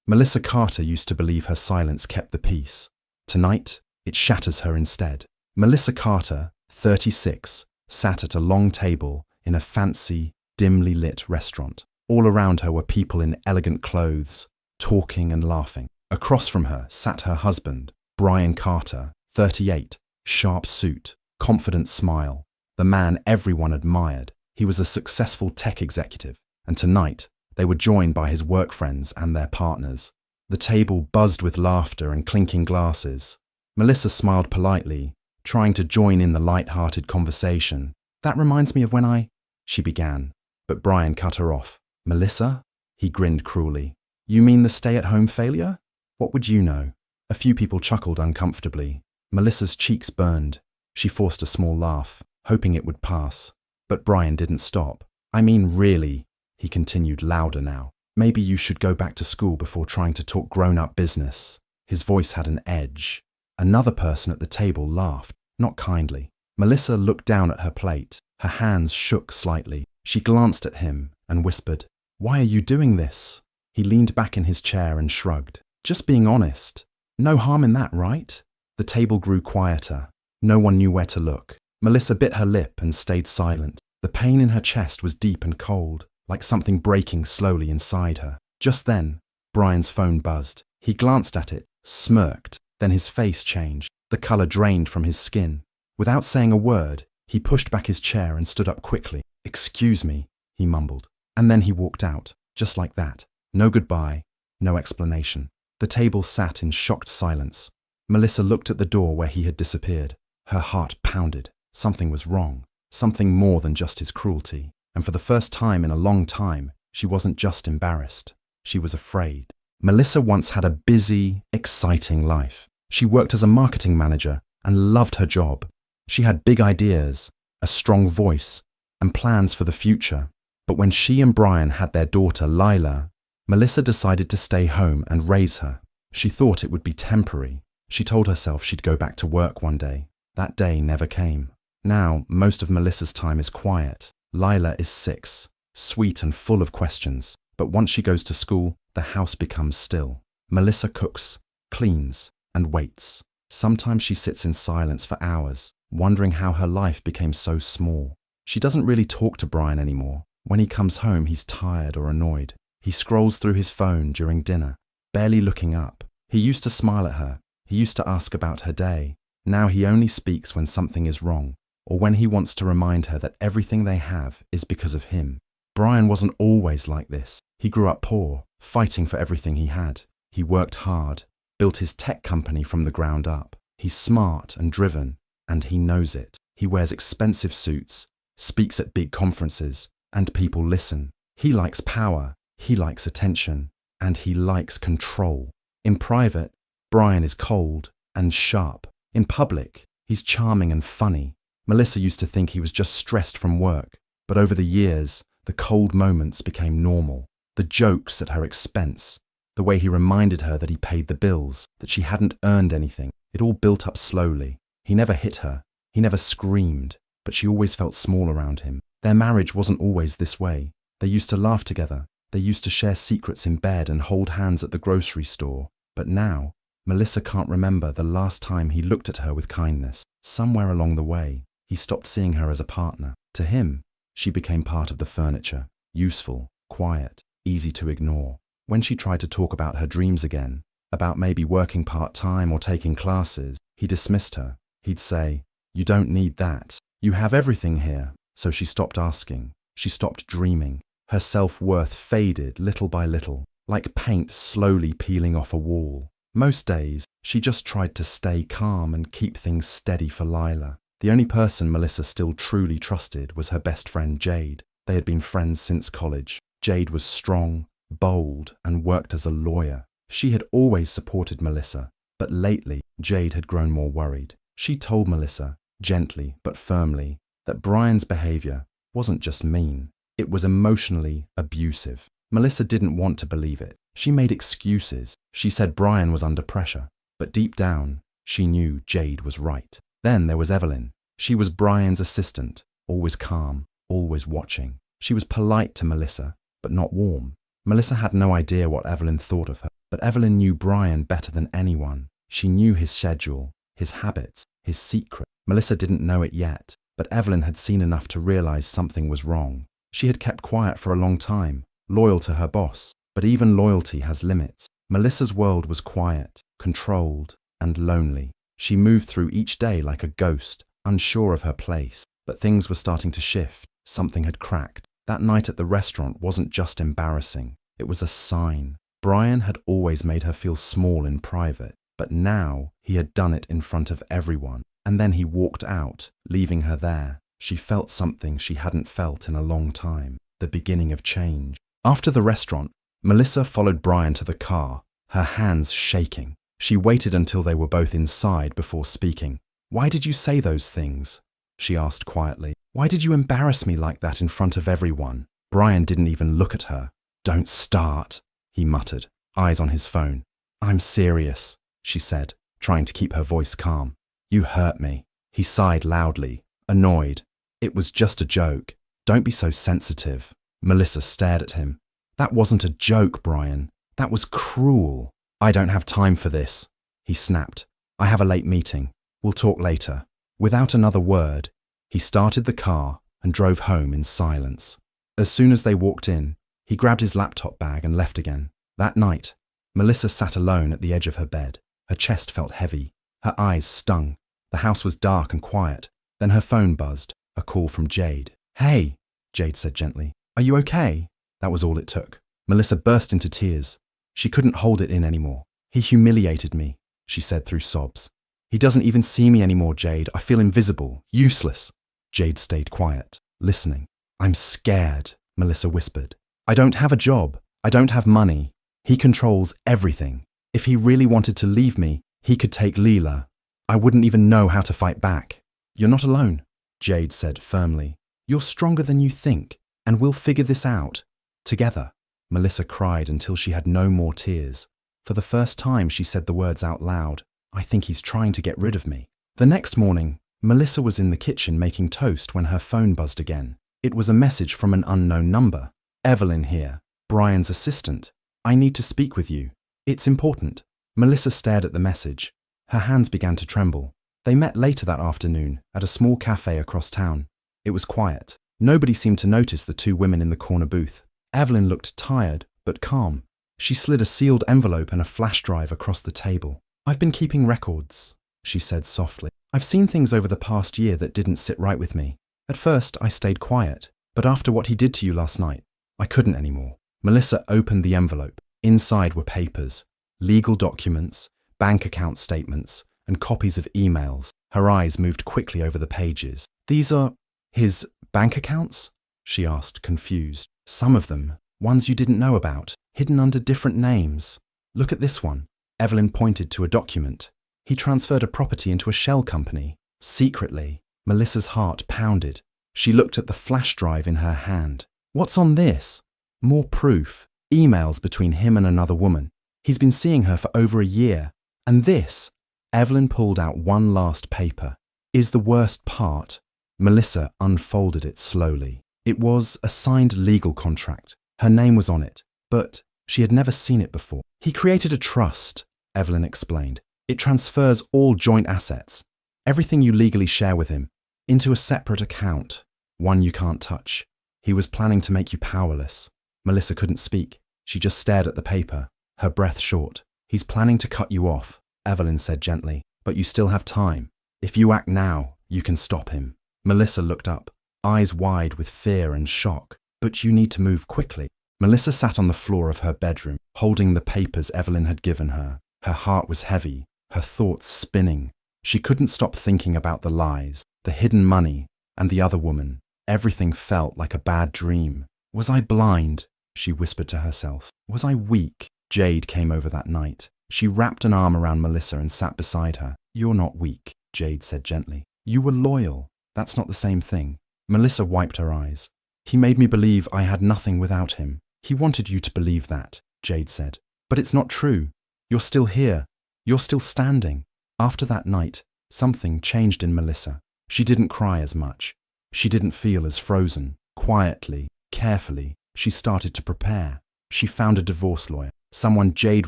Melissa Carter used to believe her silence kept the peace. Tonight, it shatters her instead. Melissa Carter, 36, sat at a long table in a fancy, dimly lit restaurant. All around her were people in elegant clothes, talking and laughing. Across from her sat her husband, Brian Carter, 38, sharp suit, confident smile, the man everyone admired. He was a successful tech executive, and tonight they were joined by his work friends and their partners. The table buzzed with laughter and clinking glasses. Melissa smiled politely, trying to join in the light-hearted conversation. "That reminds me of when she began, but Brian cut her off. "Melissa?" He grinned cruelly. "You mean the stay-at-home failure? What would you know?" A few people chuckled uncomfortably. Melissa's cheeks burned. She forced a small laugh, hoping it would pass. But Brian didn't stop. "I mean, really," he continued louder now. "Maybe you should go back to school before trying to talk grown-up business." His voice had an edge. Another person at the table laughed, not kindly. Melissa looked down at her plate. Her hands shook slightly. She glanced at him and whispered, "Why are you doing this?" He leaned back in his chair and shrugged. "Just being honest. No harm in that, right?" The table grew quieter. No one knew where to look. Melissa bit her lip and stayed silent. The pain in her chest was deep and cold, like something breaking slowly inside her. Just then, Brian's phone buzzed. He glanced at it, smirked, then his face changed. The color drained from his skin. Without saying a word, he pushed back his chair and stood up quickly. "Excuse me," he mumbled. And then he walked out, just like that. No goodbye, no explanation. The table sat in shocked silence. Melissa looked at the door where he had disappeared. Her heart pounded. Something was wrong. Something more than just his cruelty. And for the first time in a long time, she wasn't just embarrassed. She was afraid. Melissa once had a busy, exciting life. She worked as a marketing manager and loved her job. She had big ideas, a strong voice, and plans for the future. But when she and Brian had their daughter, Lila, Melissa decided to stay home and raise her. She thought it would be temporary. She told herself she'd go back to work one day. That day never came. Now, most of Melissa's time is quiet. Lila is 6, sweet and full of questions. But once she goes to school, the house becomes still. Melissa cooks, cleans, and waits. Sometimes she sits in silence for hours, wondering how her life became so small. She doesn't really talk to Brian anymore. When he comes home, he's tired or annoyed. He scrolls through his phone during dinner, barely looking up. He used to smile at her. He used to ask about her day. Now he only speaks when something is wrong, or when he wants to remind her that everything they have is because of him. Brian wasn't always like this. He grew up poor, fighting for everything he had. He worked hard, built his tech company from the ground up. He's smart and driven, and he knows it. He wears expensive suits, speaks at big conferences, and people listen. He likes power, he likes attention, and he likes control. In private, Brian is cold and sharp. In public, he's charming and funny. Melissa used to think he was just stressed from work, but over the years, the cold moments became normal. The jokes at her expense, the way he reminded her that he paid the bills, that she hadn't earned anything, it all built up slowly. He never hit her, he never screamed, but she always felt small around him. Their marriage wasn't always this way. They used to laugh together. They used to share secrets in bed and hold hands at the grocery store. But now, Melissa can't remember the last time he looked at her with kindness. Somewhere along the way, he stopped seeing her as a partner. To him, she became part of the furniture, useful, quiet, easy to ignore. When she tried to talk about her dreams again, about maybe working part-time or taking classes, he dismissed her. He'd say, "You don't need that. You have everything here." So she stopped asking. She stopped dreaming. Her self-worth faded little by little, like paint slowly peeling off a wall. Most days, she just tried to stay calm and keep things steady for Lila. The only person Melissa still truly trusted was her best friend Jade. They had been friends since college. Jade was strong, bold, and worked as a lawyer. She had always supported Melissa, but lately, Jade had grown more worried. She told Melissa, gently but firmly, that Brian's behavior wasn't just mean, it was emotionally abusive. Melissa didn't want to believe it. She made excuses. She said Brian was under pressure, but deep down, she knew Jade was right. Then there was Evelyn. She was Brian's assistant, always calm, always watching. She was polite to Melissa, but not warm. Melissa had no idea what Evelyn thought of her, But Evelyn knew Brian better than anyone. She knew his schedule, his habits, his secret. Melissa didn't know it yet, but Evelyn had seen enough to realize something was wrong. She had kept quiet for a long time, loyal to her boss, but even loyalty has limits. Melissa's world was quiet, controlled, and lonely. She moved through each day like a ghost, unsure of her place. But things were starting to shift. Something had cracked. That night at the restaurant wasn't just embarrassing. It was a sign. Brian had always made her feel small in private, but now he had done it in front of everyone. And then he walked out, leaving her there. She felt something she hadn't felt in a long time. The beginning of change. After the restaurant, Melissa followed Brian to the car, her hands shaking. She waited until they were both inside before speaking. "Why did you say those things?" she asked quietly. "Why did you embarrass me like that in front of everyone?" Brian didn't even look at her. "Don't start," he muttered, eyes on his phone. "I'm serious," she said, trying to keep her voice calm. "You hurt me." He sighed loudly, annoyed. "It was just a joke. Don't be so sensitive." Melissa stared at him. "That wasn't a joke, Brian. That was cruel." "I don't have time for this," he snapped. "I have a late meeting. We'll talk later." Without another word, he started the car and drove home in silence. As soon as they walked in, he grabbed his laptop bag and left again. That night, Melissa sat alone at the edge of her bed. Her chest felt heavy. Her eyes stung. The house was dark and quiet. Then her phone buzzed, a call from Jade. "Hey," Jade said gently. "Are you okay?" That was all it took. Melissa burst into tears. She couldn't hold it in anymore. "He humiliated me," she said through sobs. "He doesn't even see me anymore, Jade. I feel invisible, useless." Jade stayed quiet, listening. "I'm scared," Melissa whispered. "I don't have a job. I don't have money. He controls everything. If he really wanted to leave me, he could take Leela. I wouldn't even know how to fight back." "You're not alone," Jade said firmly. "You're stronger than you think, and we'll figure this out. Together." Melissa cried until she had no more tears. For the first time, she said the words out loud. "I think he's trying to get rid of me." The next morning, Melissa was in the kitchen making toast when her phone buzzed again. It was a message from an unknown number. "Evelyn here, Brian's assistant. I need to speak with you. It's important." Melissa stared at the message. Her hands began to tremble. They met later that afternoon at a small cafe across town. It was quiet. Nobody seemed to notice the two women in the corner booth. Evelyn looked tired, but calm. She slid a sealed envelope and a flash drive across the table. "I've been keeping records," she said softly. "I've seen things over the past year that didn't sit right with me. At first, I stayed quiet, but after what he did to you last night, I couldn't anymore." Melissa opened the envelope. Inside were papers, legal documents, bank account statements, and copies of emails. Her eyes moved quickly over the pages. "These are his bank accounts?" she asked, confused. "Some of them, ones you didn't know about, hidden under different names. Look at this one." Evelyn pointed to a document. "He transferred a property into a shell company, secretly." Melissa's heart pounded. She looked at the flash drive in her hand. "What's on this?" "More proof. Emails between him and another woman. He's been seeing her for over a year. And this," Evelyn pulled out one last paper, "is the worst part." Melissa unfolded it slowly. It was a signed legal contract. Her name was on it, but she had never seen it before. "He created a trust," Evelyn explained. "It transfers all joint assets, everything you legally share with him, into a separate account, one you can't touch. He was planning to make you powerless." Melissa couldn't speak. She just stared at the paper, her breath short. "He's planning to cut you off," Evelyn said gently, "but you still have time. If you act now, you can stop him." Melissa looked up, eyes wide with fear and shock. "But you need to move quickly." Melissa sat on the floor of her bedroom, holding the papers Evelyn had given her. Her heart was heavy, her thoughts spinning. She couldn't stop thinking about the lies, the hidden money, and the other woman. Everything felt like a bad dream. "Was I blind?" she whispered to herself. "Was I weak?" Jade came over that night. She wrapped an arm around Melissa and sat beside her. "You're not weak," Jade said gently. "You were loyal. That's not the same thing." Melissa wiped her eyes. "He made me believe I had nothing without him. He wanted you to believe that," Jade said. "But it's not true. You're still here. You're still standing." After that night, something changed in Melissa. She didn't cry as much. She didn't feel as frozen. Quietly, carefully, she started to prepare. She found a divorce lawyer, Someone Jade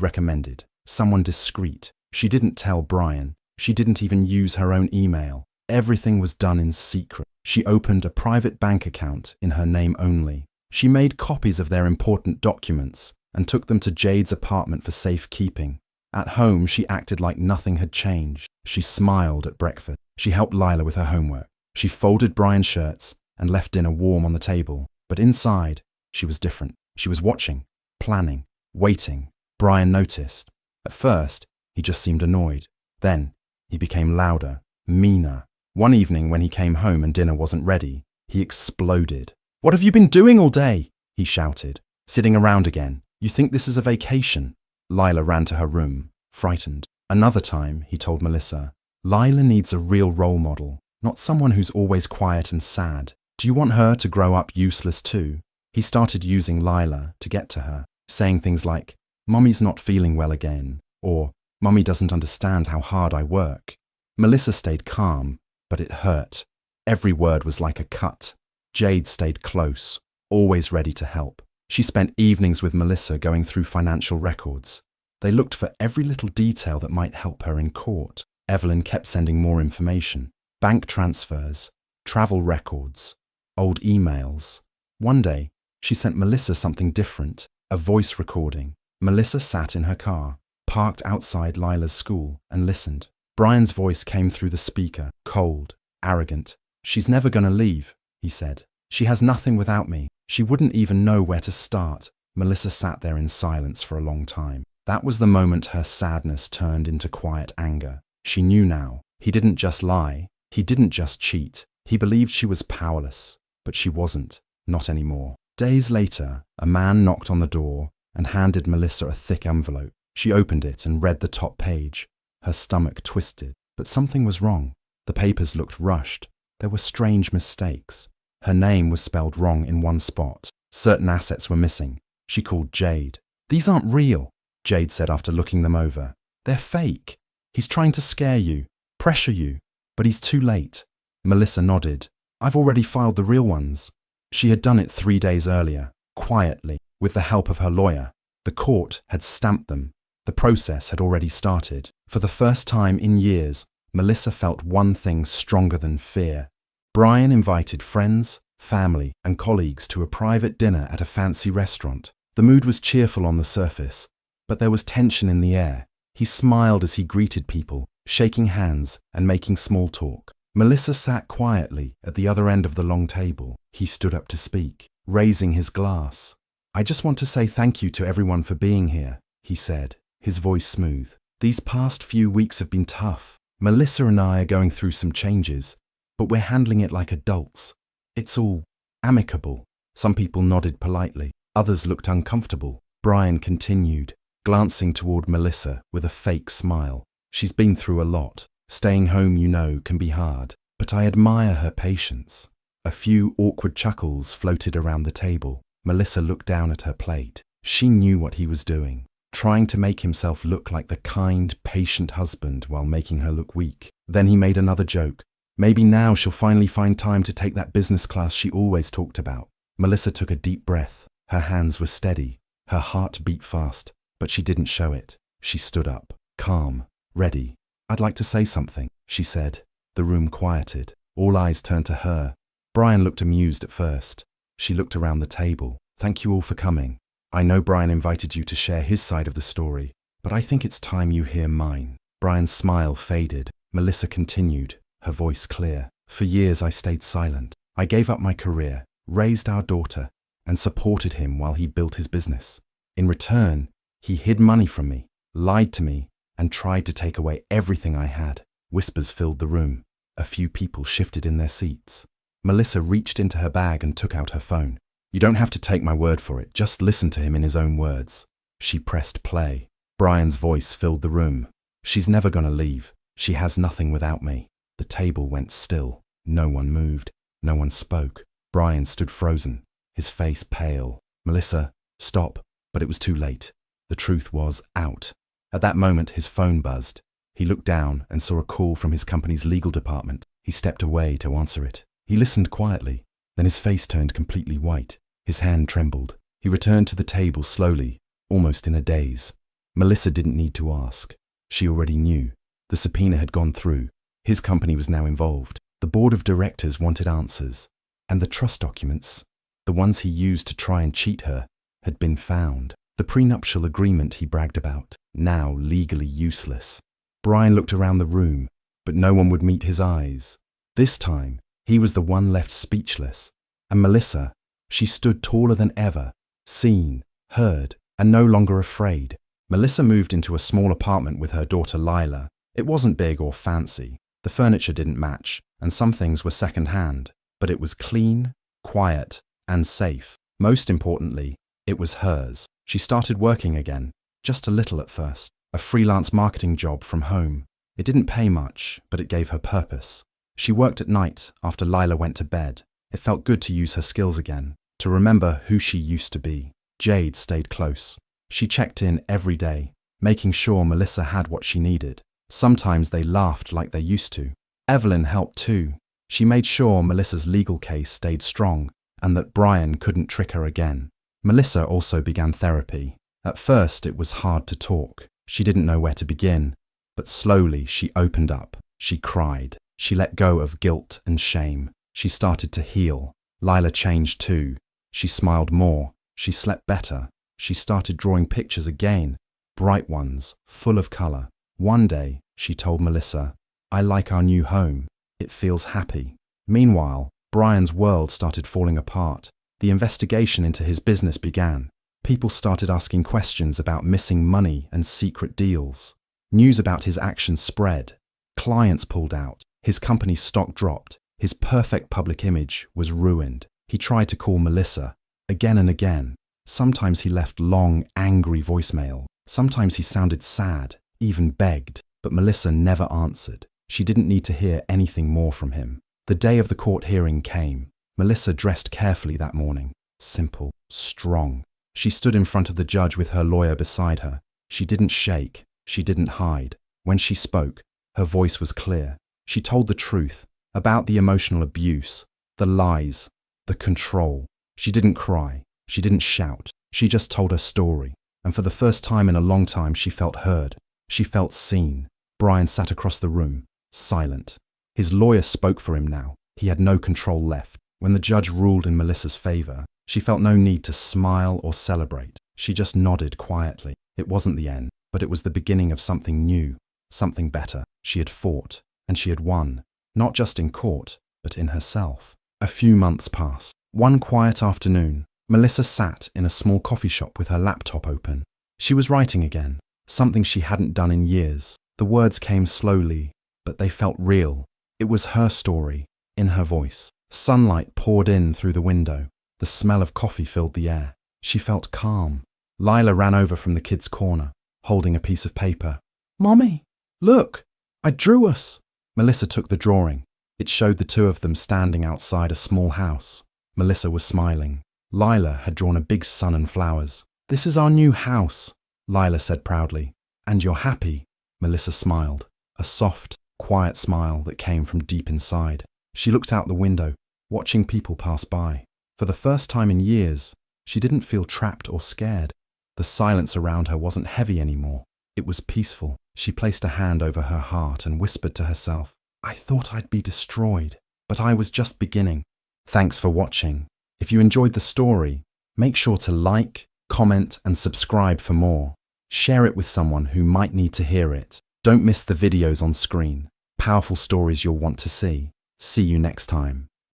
recommended. Someone discreet. She didn't tell Brian. She didn't even use her own email. Everything was done in secret. She opened a private bank account in her name only. She made copies of their important documents and took them to Jade's apartment for safekeeping. At home, she acted like nothing had changed. She smiled at breakfast. She helped Lila with her homework. She folded Brian's shirts and left dinner warm on the table. But inside, she was different. She was watching, planning, waiting. Brian noticed. At first, he just seemed annoyed. Then, he became louder, meaner. One evening when he came home and dinner wasn't ready, he exploded. "What have you been doing all day?" he shouted. "Sitting around again. You think this is a vacation?" Lila ran to her room, frightened. Another time, he told Melissa, "Lila needs a real role model, not someone who's always quiet and sad. Do you want her to grow up useless too?" He started using Lila to get to her, saying things like, "Mommy's not feeling well again," or "Mommy doesn't understand how hard I work." Melissa stayed calm, but it hurt. Every word was like a cut. Jade stayed close, always ready to help. She spent evenings with Melissa going through financial records. They looked for every little detail that might help her in court. Evelyn kept sending more information. Bank transfers, travel records, old emails. One day, she sent Melissa something different, a voice recording. Melissa sat in her car, parked outside Lila's school, and listened. Brian's voice came through the speaker, cold, arrogant. "She's never gonna leave," he said. "She has nothing without me. She wouldn't even know where to start." Melissa sat there in silence for a long time. That was the moment her sadness turned into quiet anger. She knew now. He didn't just lie. He didn't just cheat. He believed she was powerless, but she wasn't. Not anymore. Days later, a man knocked on the door and handed Melissa a thick envelope. She opened it and read the top page. Her stomach twisted, but something was wrong. The papers looked rushed. There were strange mistakes. Her name was spelled wrong in one spot. Certain assets were missing. She called Jade. "These aren't real," Jade said after looking them over. "They're fake. He's trying to scare you, pressure you, but he's too late." Melissa nodded. "I've already filed the real ones." She had done it 3 days earlier, quietly, with the help of her lawyer. The court had stamped them. The process had already started. For the first time in years, Melissa felt one thing stronger than fear. Brian invited friends, family, and colleagues to a private dinner at a fancy restaurant. The mood was cheerful on the surface, but there was tension in the air. He smiled as he greeted people, shaking hands and making small talk. Melissa sat quietly at the other end of the long table. He stood up to speak, raising his glass. "I just want to say thank you to everyone for being here," he said, his voice smooth. "These past few weeks have been tough. Melissa and I are going through some changes, but we're handling it like adults. It's all amicable." Some people nodded politely. Others looked uncomfortable. Brian continued, glancing toward Melissa with a fake smile. "She's been through a lot. Staying home, you know, can be hard, but I admire her patience." A few awkward chuckles floated around the table. Melissa looked down at her plate. She knew what he was doing, trying to make himself look like the kind, patient husband while making her look weak. Then he made another joke. "Maybe now she'll finally find time to take that business class she always talked about." Melissa took a deep breath. Her hands were steady. Her heart beat fast, but she didn't show it. She stood up, calm, ready. "I'd like to say something," she said. The room quieted. All eyes turned to her. Brian looked amused at first. She looked around the table. "Thank you all for coming. I know Brian invited you to share his side of the story, but I think it's time you hear mine." Brian's smile faded. Melissa continued, her voice clear. "For years I stayed silent. I gave up my career, raised our daughter, and supported him while he built his business. In return, he hid money from me, lied to me, and tried to take away everything I had." Whispers filled the room. A few people shifted in their seats. Melissa reached into her bag and took out her phone. "You don't have to take my word for it, just listen to him in his own words." She pressed play. Brian's voice filled the room. "She's never gonna leave. She has nothing without me." The table went still. No one moved. No one spoke. Brian stood frozen, his face pale. "Melissa, stop." But it was too late. The truth was out. At that moment, his phone buzzed. He looked down and saw a call from his company's legal department. He stepped away to answer it. He listened quietly. Then his face turned completely white. His hand trembled. He returned to the table slowly, almost in a daze. Melissa didn't need to ask. She already knew. The subpoena had gone through. His company was now involved. The board of directors wanted answers. And the trust documents, the ones he used to try and cheat her, had been found. The prenuptial agreement he bragged about, now legally useless. Brian looked around the room, but no one would meet his eyes. This time, he was the one left speechless. And Melissa, she stood taller than ever, seen, heard, and no longer afraid. Melissa moved into a small apartment with her daughter Lila. It wasn't big or fancy. The furniture didn't match, and some things were second-hand. But it was clean, quiet, and safe. Most importantly, it was hers. She started working again, just a little at first. A freelance marketing job from home. It didn't pay much, but it gave her purpose. She worked at night after Lila went to bed. It felt good to use her skills again, to remember who she used to be. Jade stayed close. She checked in every day, making sure Melissa had what she needed. Sometimes they laughed like they used to. Evelyn helped too. She made sure Melissa's legal case stayed strong and that Brian couldn't trick her again. Melissa also began therapy. At first, it was hard to talk. She didn't know where to begin, but slowly she opened up. She cried. She let go of guilt and shame. She started to heal. Lila changed too. She smiled more. She slept better. She started drawing pictures again, bright ones, full of color. One day, she told Melissa, "I like our new home. It feels happy." Meanwhile, Brian's world started falling apart. The investigation into his business began. People started asking questions about missing money and secret deals. News about his actions spread. Clients pulled out. His company's stock dropped. His perfect public image was ruined. He tried to call Melissa again and again. Sometimes he left long, angry voicemail. Sometimes he sounded sad, even begged. But Melissa never answered. She didn't need to hear anything more from him. The day of the court hearing came. Melissa dressed carefully that morning. Simple, strong. She stood in front of the judge with her lawyer beside her. She didn't shake. She didn't hide. When she spoke, her voice was clear. She told the truth about the emotional abuse, the lies, the control. She didn't cry. She didn't shout. She just told her story. And for the first time in a long time, she felt heard. She felt seen. Brian sat across the room, silent. His lawyer spoke for him now. He had no control left. When the judge ruled in Melissa's favor, she felt no need to smile or celebrate. She just nodded quietly. It wasn't the end, but it was the beginning of something new, something better. She had fought, and she had won, not just in court, but in herself. A few months passed. One quiet afternoon, Melissa sat in a small coffee shop with her laptop open. She was writing again, something she hadn't done in years. The words came slowly, but they felt real. It was her story, in her voice. Sunlight poured in through the window. The smell of coffee filled the air. She felt calm. Lila ran over from the kids' corner, holding a piece of paper. "Mommy, look, I drew us." Melissa took the drawing. It showed the two of them standing outside a small house. Melissa was smiling. Lila had drawn a big sun and flowers. "This is our new house," Lila said proudly. "And you're happy?" Melissa smiled, a soft, quiet smile that came from deep inside. She looked out the window, watching people pass by. For the first time in years, she didn't feel trapped or scared. The silence around her wasn't heavy anymore. It was peaceful. She placed a hand over her heart and whispered to herself, "I thought I'd be destroyed, but I was just beginning." Thanks for watching. If you enjoyed the story, make sure to like, comment, and subscribe for more. Share it with someone who might need to hear it. Don't miss the videos on screen. Powerful stories you'll want to see. See you next time.